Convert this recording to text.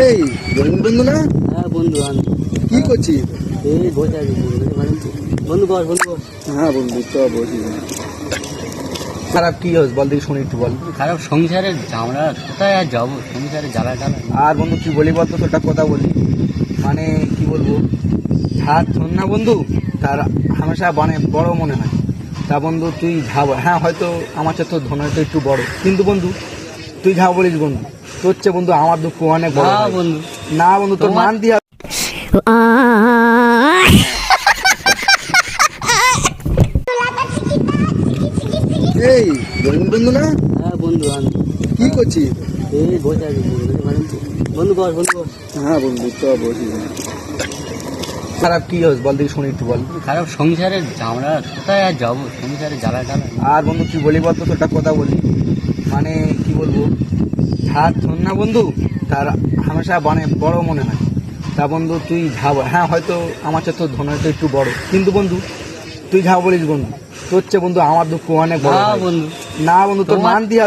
এই বন্ধু না? হ্যাঁ বন্ধু আমি কি করছিস? এই বসে আছি বন্ধু বস বন্ধু বস। হ্যাঁ বন্ধু তো বসি। খারাপ কি হস বল দেখি শুনি একটু বল। খারাপ সংসারের ঝামেলা, কোথায় আর যাবো, সংসারে জ্বালা টালা। আর বন্ধু কি বলি বলতো, তোরটা কথা বলি, মানে কি বলবো, ধার শোন না বন্ধু, তার হামেশা মানে বড় মনে হয়। তা বন্ধু তুই ভাব, হ্যাঁ হয়তো আমার চেয়ে তোর ধন হয়তো একটু বড়, কিন্তু বন্ধু তুই যা বলিস বন্ধু, তোর চেয়ে বন্ধু আমার দুঃখ অনেক বড় না হয়। বন্ধু, না বন্ধু তোর মান দিয়া। এই বন্ধু না? হ্যাঁ বন্ধু আমি কি করছিস? এই বসে আছি বন্ধু বস বন্ধু বস। হ্যাঁ বন্ধু তো বসি। খারাপ কি হস বল দেখি শুনি একটু বল। খারাপ সংসারের ঝামেলা, কোথায় আর যাবো, সংসারে জ্বালা টালা। আর বন্ধু কি বলি বলতো, তোরটা কথা বলি, মানে কি বলবো, ধার শোন না বন্ধু, তার হামেশা মানে বড় মনে হয়। তা বন্ধু তুই ভাব, হ্যাঁ হয়তো আমার চেয়ে তোর ধন হয়তো একটু বড়, কিন্তু বন্ধু তুই যা বলিস বন্ধু, তোর চেয়ে বন্ধু আমার দুঃখ অনেক বড় না হয়। বন্ধু, না বন্ধু তোর মান দিয়া।